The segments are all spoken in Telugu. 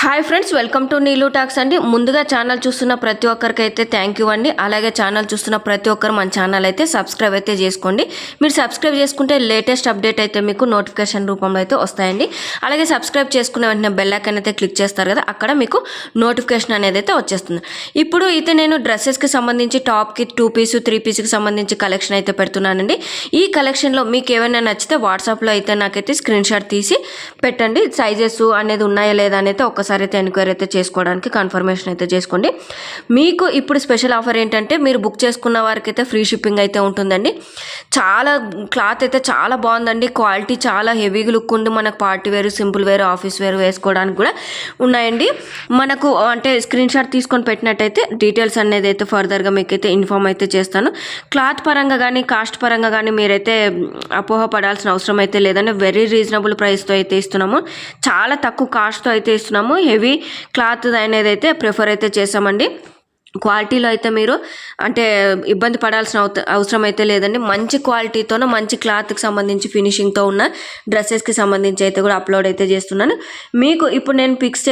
Hi friends, welcome to Neelu talks అండి. ముందుగా ఛానల్ చూస్తున్న ప్రతి ఒక్కరికి అయితే థ్యాంక్ యూ అండి. అలాగే ఛానల్ చూస్తున్న ప్రతి ఒక్కరు మన ఛానల్ అయితే సబ్స్క్రైబ్ అయితే చేసుకోండి. మీరు సబ్స్క్రైబ్ చేసుకుంటే లేటెస్ట్ అప్డేట్ అయితే మీకు నోటిఫికేషన్ రూపంలో అయితే వస్తాయండి. అలాగే సబ్స్క్రైబ్ చేసుకునే వెంటనే బెల్ ఐకాన్ అయితే క్లిక్ చేస్తారు కదా, అక్కడ మీకు నోటిఫికేషన్ అనేది అయితే వచ్చేస్తుంది. ఇప్పుడు అయితే నేను డ్రెస్సెస్కి సంబంధించి టాప్కి 2 పీస్ 3 పీస్కి సంబంధించి కలెక్షన్ అయితే పెడుతున్నానండి. ఈ కలెక్షన్లో మీకు ఏమైనా నచ్చితే వాట్సాప్లో అయితే నాకైతే స్క్రీన్ షాట్ తీసి పెట్టండి. సైజెస్ అనేది ఉన్నాయా లేదా అనేది ఒకసారి అయితే ఎంక్వైరీ అయితే చేసుకోవడానికి కన్ఫర్మేషన్ అయితే చేసుకోండి. మీకు ఇప్పుడు స్పెషల్ ఆఫర్ ఏంటంటే, మీరు బుక్ చేసుకున్న వారికి అయితే ఫ్రీ షిప్పింగ్ అయితే ఉంటుందండి. చాలా క్లాత్ అయితే చాలా బాగుందండి. క్వాలిటీ చాలా హెవీగా లుక్ ఉంది. మనకు పార్టీ వేరు, సింపుల్ వేరు, ఆఫీస్ వేరు వేసుకోవడానికి కూడా ఉన్నాయండి. మనకు అంటే స్క్రీన్ షాట్ తీసుకొని పెట్టినట్టయితే డీటెయిల్స్ అనేది అయితే ఫర్దర్గా మీకైతే ఇన్ఫామ్ అయితే చేస్తాను. క్లాత్ పరంగా కానీ కాస్ట్ పరంగా కానీ మీరైతే అపోహపడాల్సిన అవసరం అయితే లేదండి. వెరీ రీజనబుల్ ప్రైస్తో అయితే ఇస్తున్నాము. చాలా తక్కువ కాస్ట్తో అయితే ఇస్తున్నాము. హెవీ క్లాత్ అనేది అయితే ప్రిఫర్ అయితే చేసామండి. క్వాలిటీలో అయితే మీరు అంటే ఇబ్బంది పడాల్సిన అవసరం అయితే లేదండి. మంచి క్వాలిటీతోనూ మంచి క్లాత్కి సంబంధించి ఫినిషింగ్తో ఉన్న డ్రెస్సెస్కి సంబంధించి అయితే కూడా అప్లోడ్ అయితే చేస్తున్నాను. మీకు ఇప్పుడు నేను పిక్స్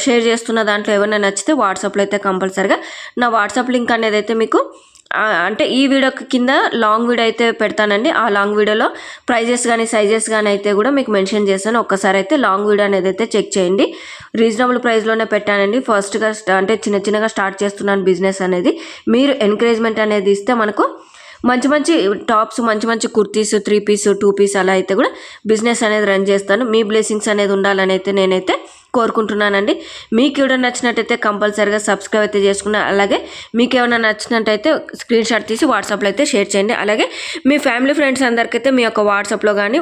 షేర్ చేస్తున్న దాంట్లో ఏమైనా నచ్చితే వాట్సాప్లో అయితే కంపల్సరిగా నా వాట్సాప్ లింక్ అనేది అయితే మీకు అంటే ఈ వీడియోకి కింద లాంగ్ వీడియో అయితే పెడతానండి. ఆ లాంగ్ వీడియోలో ప్రైజెస్ కానీ సైజెస్ కానీ అయితే కూడా మీకు మెన్షన్ చేస్తాను. ఒక్కసారి అయితే లాంగ్ వీడియో అనేది అయితే చెక్ చేయండి. రీజనబుల్ ప్రైస్లోనే పెట్టానండి. ఫస్ట్గా అంటే చిన్నగా స్టార్ట్ చేస్తున్నాను బిజినెస్ అనేది. మీరు ఎంకరేజ్మెంట్ అనేది ఇస్తే మనకు మంచి మంచి టాప్స్, మంచి మంచి కుర్తీస్, 3 పీస్ 2 పీస్ అలా అయితే కూడా బిజినెస్ అనేది రన్ చేస్తాను. మీ బ్లెస్సింగ్స్ అనేది ఉండాలని అయితే నేనైతే కోరుకుంటున్నానండి. మీకు ఏమైనా నచ్చినట్టయితే కంపల్సరీగా సబ్స్క్రైబ్ అయితే చేసుకున్నా. అలాగే మీకు ఏమైనా నచ్చినట్టయితే స్క్రీన్ షాట్ తీసి వాట్సాప్లో అయితే షేర్ చేయండి. అలాగే మీ ఫ్యామిలీ ఫ్రెండ్స్ అందరికైతే మీ యొక్క వాట్సాప్లో కానీ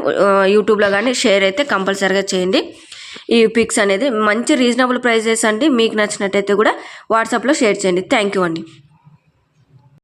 యూట్యూబ్లో కానీ షేర్ అయితే కంపల్సరీగా చేయండి. ఈ పిక్స్ అనేది మంచి రీజనబుల్ ప్రైజెస్ అండి. మీకు నచ్చినట్టయితే కూడా వాట్సాప్లో షేర్ చేయండి. థ్యాంక్ యూ అండి.